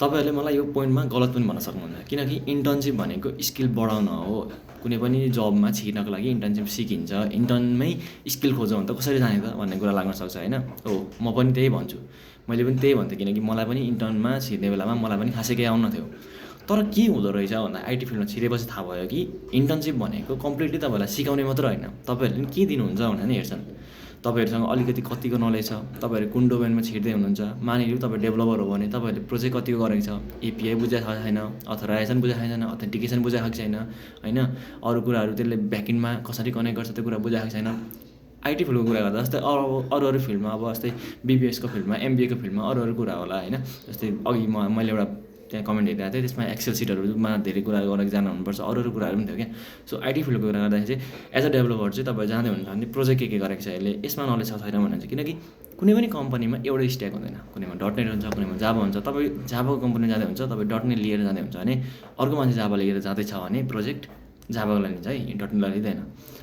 तपाईँहरूले मलाई यो पोइन्टमा गलत पनि भन्न सक्नुहुन्छ, किनकि इन्टर्नसिप भनेको स्किल बढाउन हो। कुनै पनि जबमा छिर्नको लागि इन्टर्नसिप सिकिन्छ। इन्टर्नमै स्किल खोजौँ भने त कसरी जाने त भन्ने कुरा लाग्न सक्छ होइन। हो, म पनि त्यही भन्छु, मैले पनि त्यही भन्थेँ, किनकि मलाई पनि इन्टर्नमा छिर्ने बेलामा मलाई पनि खासै केही आउन थियो। तर के हुँदो रहेछ भन्दा आइटी फिल्डमा छिरेपछि थाहा भयो कि इन्टर्नसिप भनेको कम्प्लिटली तपाईँहरूलाई सिकाउने मात्र होइन, तपाईँहरूले के दिनुहुन्छ भनेर नि हेर्छन्। तपाईँहरूसँग अलिकति कतिको नलेज छ, तपाईँहरू कुन डोमेनमा छिर्दै हुनुहुन्छ। मानिलिउँ तपाईँ डेभलपर हो भने तपाईँहरूले प्रोजेक्ट कतिको गरेको छ, एपिआई बुझाएको छैन, अथराइजेसन बुझाएको छैन, अथेन्टिकेसन बुझाएको छैन होइन, अरू कुराहरू त्यसले ब्याकएन्डमा कसरी कनेक्ट गर्छ त्यो कुरा बुझाएको छैन। आइटी फिल्डको कुरा गर्दा जस्तै अरू फिल्डमा अब जस्तै बिबिएसको फिल्डमा, एमबिएको फिल्डमा अरू कुरा होला होइन। जस्तै अघि मैले एउटा त्यहाँ कमेन्ट हेरिरहेको थिएँ, त्यसमा एक्सेल सिटहरूमा धेरै कुराहरू गरेर जानु हुनुपर्छ, अरू कुराहरू पनि थियो क्या। सो आइटी फिल्डको कुरा गर्दाखेरि चाहिँ एज अ डेभलपर चाहिँ तपाईँ जाँदै हुनुहुन्छ भने प्रोजेक्ट के गरेको छ यसले, यसमा नलेज छ छैन भन्नुहुन्छ। किनकि कुनै पनि कम्पनीमा एउटै स्ट्याक हुँदैन, कुनैमा डटनेट हुन्छ, कुनैमा जाभा हुन्छ। तपाईँ जाभाको कम्पनीमा जाँदै हुन्छ, तपाईँ डटनेट लिएर जाँदै हुन्छ भने अर्को मान्छे जाभा लिएर जाँदैछ भने प्रोजेक्ट जाभालाई लिन्छ है, डटनेटलाई लिँदैन।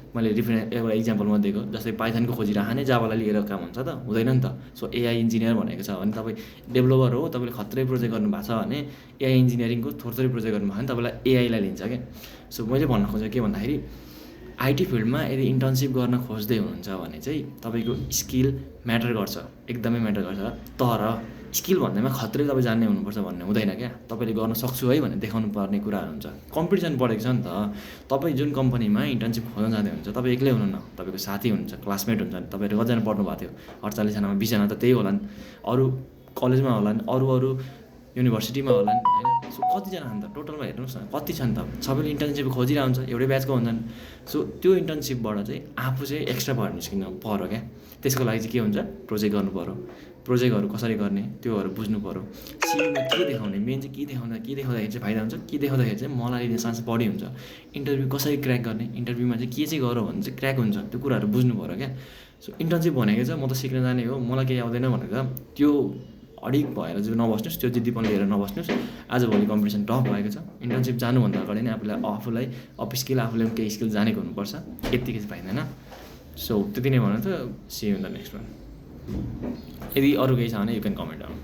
मैले एउटा इक्जाम्पलमा दिएको, जस्तै पाइथनको खोजिरहने नै जाभालाई लिएर काम हुन्छ त, हुँदैन नि त। सो एआई इन्जिनियर भनेको छ भने तपाईँ डेभलपर हो, तपाईँले खत्रै प्रोजेक्ट गर्नुभएको छ भने एआई इन्जिनियरिङको थोरै प्रोजेक्ट गर्नुभयो भने तपाईँलाई एआईलाई लिन्छ क्या। सो मैले भन्न खोजेको के भन्दाखेरि आइटी फिल्डमा यदि इन्टर्नसिप गर्न खोज्दै हुनुहुन्छ भने चाहिँ तपाईँको स्किल म्याटर गर्छ, एकदमै म्याटर गर्छ। तर स्किल भन्दैमा खत्रै तपाईँ जान्ने हुनुपर्छ भन्ने हुँदैन क्या। तपाईँले गर्न सक्छु है भनेर देखाउनु पर्ने कुराहरू हुन्छ। कम्पिटिसन बढेको छ नि त। तपाईँ जुन कम्पनीमा इन्टर्नसिप खोज्न जाँदै हुन्छ, तपाईँ एक्लै हुनुहुन्न, तपाईँको साथी हुनुहुन्छ, क्लासमेट हुन्छ। तपाईँहरू कतिजना पढ्नु भएको थियो, 48जनामा 20जना त त्यही होलान्, अरू कलेजमा होलान्, अरू युनिभर्सिटीमा होलान् होइन। सो कतिजना छन् त टोटलमा हेर्नुहोस् न, कति छन् त। सबैले इन्टर्नसिप खोजिरहन्छ, एउटै ब्याचको हुन्छन्। सो त्यो इन्टर्नसिपबाट चाहिँ आफू चाहिँ एक्स्ट्रा भएर निस्किनु पऱ्यो क्या। त्यसको लागि चाहिँ के हुन्छ, प्रोजेक्ट गर्नु पऱ्यो, प्रोजेक्टहरू कसरी गर्ने त्योहरू बुझ्नु पऱ्यो। सिभीमा के देखाउने, मेन चाहिँ के देखाउँदाखेरि चाहिँ फाइदा हुन्छ, के देखाउँदाखेरि चाहिँ मलाई लिने चान्स बढी हुन्छ। इन्टरभ्यू कसरी क्र्याक गर्ने, इन्टरभ्यूमा चाहिँ के चाहिँ गरौँ भने चाहिँ क्र्याक हुन्छ, त्यो कुराहरू बुझ्नु पऱ्यो क्या। सो इन्टर्नसिप भनेको चाहिँ म त सिक्न जाने हो, मलाई केही आउँदैन भनेर त्यो अडिक भएर चाहिँ नबस्नुहोस्, त्यो जिद्दीपन लिएर नबस्नुहोस्। आजभोलि कम्पिटिसन टफ भएको छ। इन्टर्नसिप जानुभन्दा अगाडि नै आफूलाई अफ स्किल, आफूले पनि केही स्किल जानेको हुनुपर्छ, यत्तिकै चाहिँ पाइँदैन। सो त्यति नै भन्नु त, see you in the next one. यदि अरू केही छ भने यु क्यान कमेन्ट डाउन।